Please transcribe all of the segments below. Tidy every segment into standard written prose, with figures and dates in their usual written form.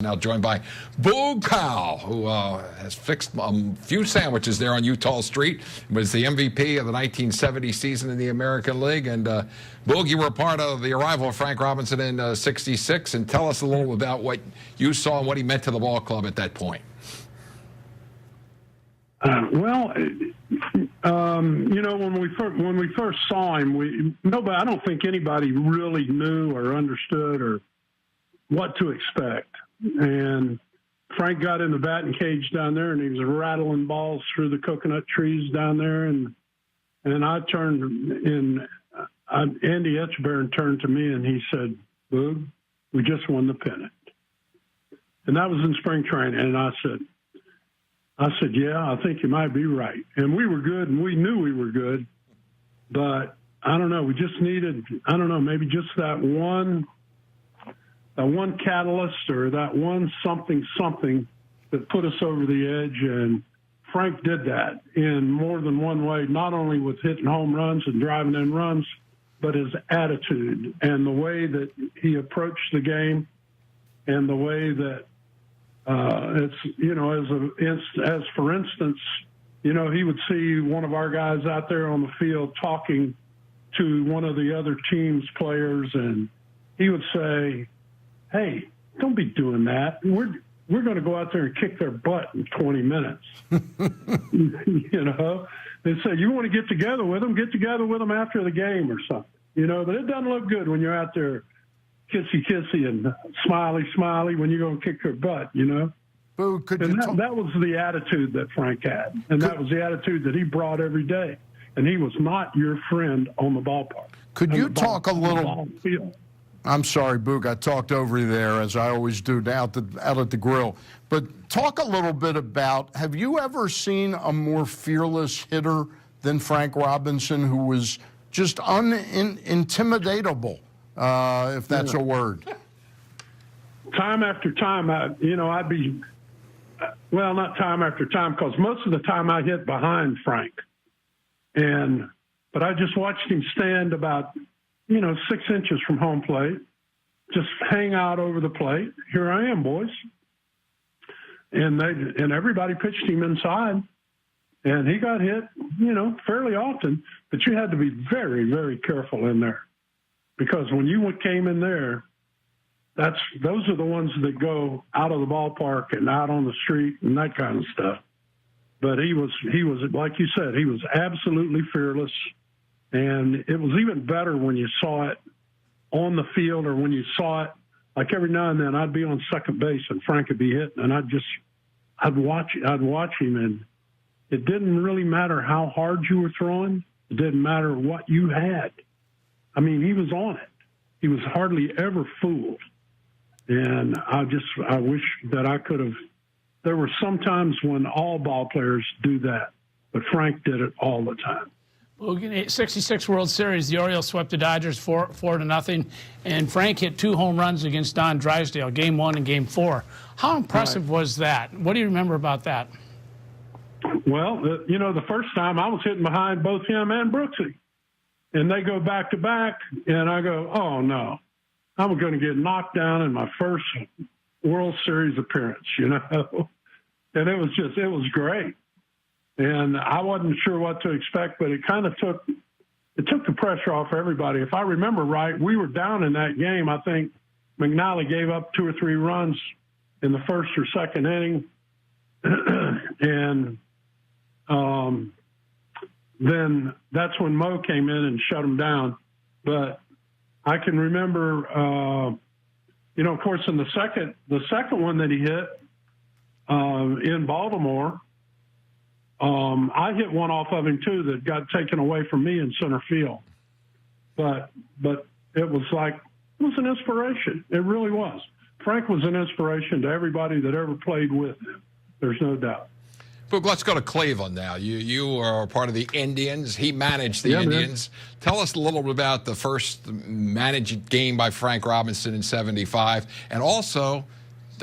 Now joined by Boog Powell, who has fixed a few sandwiches there on Utah Street, was the MVP of the 1970 season in the American League. And Boog, you were a part of the arrival of Frank Robinson in '66, and tell us a little about what you saw and what he meant to the ball club at that point. When we first saw him, I don't think anybody really knew or understood or what to expect. And Frank got in the batting cage down there, and he was rattling balls through the coconut trees down there. And I turned, and Andy Etchebarren turned to me, and he said, "Boog, we just won the pennant." And that was in spring training. And I said, "Yeah, I think you might be right." And we were good, and we knew we were good. But I don't know, we just needed, maybe just that one catalyst or that one something that put us over the edge. And Frank did that in more than one way, not only with hitting home runs and driving in runs, but his attitude and the way that he approached the game and the way that as for instance, he would see one of our guys out there on the field talking to one of the other team's players, and he would say, "Hey, don't be doing that. We're going to go out there and kick their butt in 20 minutes." They say, "You want to get together with them? Get together with them after the game or something." But it doesn't look good when you're out there kissy and smiley when you're going to kick their butt. Boo, that was the attitude that Frank had, and that was the attitude that he brought every day. And he was not your friend on the ballpark. Could you talk a little? I'm sorry, Boog, I talked over you there, as I always do, out at the grill. But talk a little bit about, have you ever seen a more fearless hitter than Frank Robinson, who was just unintimidatable, if that's a word? Time after time, I'd be, well, not time after time, because most of the time I hit behind Frank. But I just watched him stand about 6 inches from home plate, just hang out over the plate. Here I am, boys. And everybody pitched him inside, and he got hit, fairly often. But you had to be very, very careful in there, because when you came in there, those are the ones that go out of the ballpark and out on the street and that kind of stuff. But he was like you said, he was absolutely fearless. And it was even better when you saw it on the field, or when you saw it, like every now and then I'd be on second base and Frank would be hitting, and I'd watch him, and it didn't really matter how hard you were throwing. It didn't matter what you had. I mean, he was on it. He was hardly ever fooled. And I wish that I could have. There were some times when all ball players do that, but Frank did it all the time. Well, in '66 World Series, the Orioles swept the Dodgers 4-0, and Frank hit 2 home runs against Don Drysdale, Game 1 and Game 4. How impressive was that? What do you remember about that? Well, the first time I was hitting behind both him and Brooksy, and they go back to back, and I go, "Oh no, I'm going to get knocked down in my first World Series appearance," And it was great. And I wasn't sure what to expect, but it kind of took the pressure off everybody. If I remember right, we were down in that game. I think McNally gave up 2 or 3 runs in the first or second inning. And then that's when Mo came in and shut him down. But I can remember, of course, in the second one that he hit in Baltimore, I hit one off of him too that got taken away from me in center field. But it was an inspiration. It really was. Frank was an inspiration to everybody that ever played with him. There's no doubt. Boog, let's go to Cleveland now. You are part of the Indians. He managed the Indians. Man. Tell us a little bit about the first managed game by Frank Robinson in '75, and also,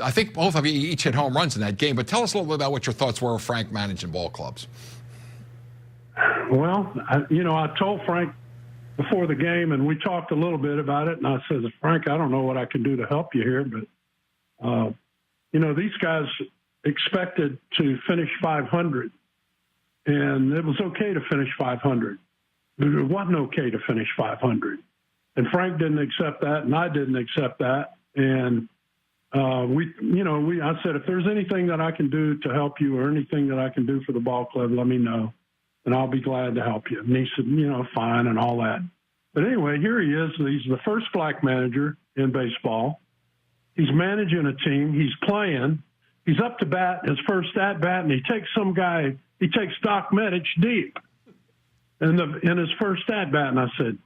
I think both of you each hit home runs in that game, but tell us a little bit about what your thoughts were of Frank managing ball clubs. Well, I told Frank before the game, and we talked a little bit about it, and I said, "Frank, I don't know what I can do to help you here, but these guys expected to finish 500, and it was okay to finish 500. It wasn't okay to finish 500. And Frank didn't accept that, and I didn't accept that. And I said, if there's anything that I can do to help you or anything that I can do for the ball club, let me know, and I'll be glad to help you. And he said, fine, and all that. But anyway, here he is. He's the first black manager in baseball. He's managing a team. He's playing. He's up to bat, his first at bat, and he takes Doc Medich deep in his first at bat. And I said,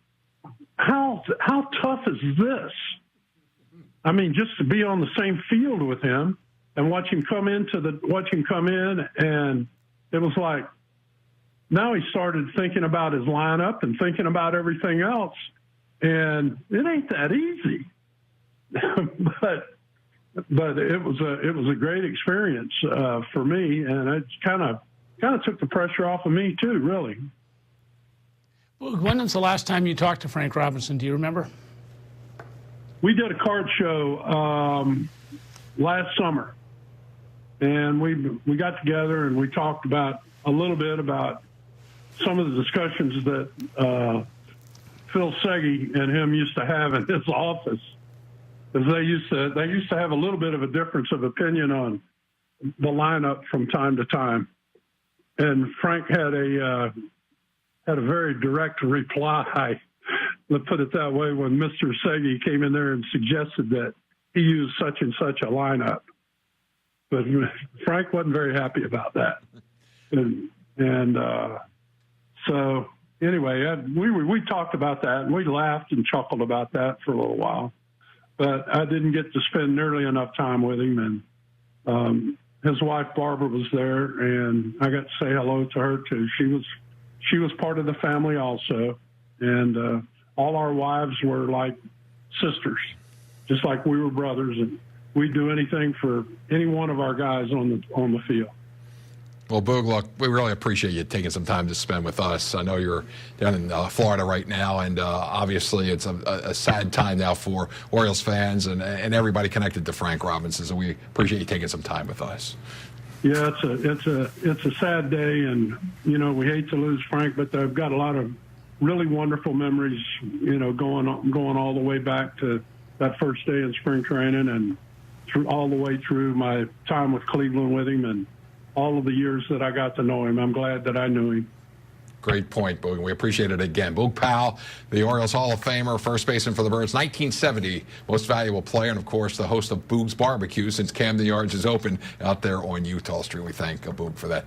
how tough is this? I mean, just to be on the same field with him and watch him come in, and it was like, now he started thinking about his lineup and thinking about everything else, and it ain't that easy. but it was a great experience for me, and it kind of took the pressure off of me too, really. When was the last time you talked to Frank Robinson? Do you remember? We did a card show last summer, and we got together and we talked about a little bit about some of the discussions that Phil Segui and him used to have in his office, because they used to have a little bit of a difference of opinion on the lineup from time to time. And Frank had a very direct reply, let's put it that way, when Mr. Segui came in there and suggested that he use such and such a lineup. But Frank wasn't very happy about that. So anyway, we talked about that, and we laughed and chuckled about that for a little while. But I didn't get to spend nearly enough time with him, and his wife Barbara was there, and I got to say hello to her too. She was part of the family also, and all our wives were like sisters, just like we were brothers, and we'd do anything for any one of our guys on the field. Well, Boog, look, we really appreciate you taking some time to spend with us. I know you're down in Florida right now, and obviously it's a sad time now for Orioles fans and everybody connected to Frank Robinson. So we appreciate you taking some time with us. Yeah, it's a sad day, and we hate to lose Frank, but I've got a lot of really wonderful memories, going all the way back to that first day in spring training and all the way through my time with Cleveland with him and all of the years that I got to know him. I'm glad that I knew him. Great point, Boog. We appreciate it again. Boog Powell, the Orioles Hall of Famer, first baseman for the Birds, 1970 most valuable player, and of course the host of Boog's Barbecue since Camden Yards is open out there on Utah Street. We thank Boog for that.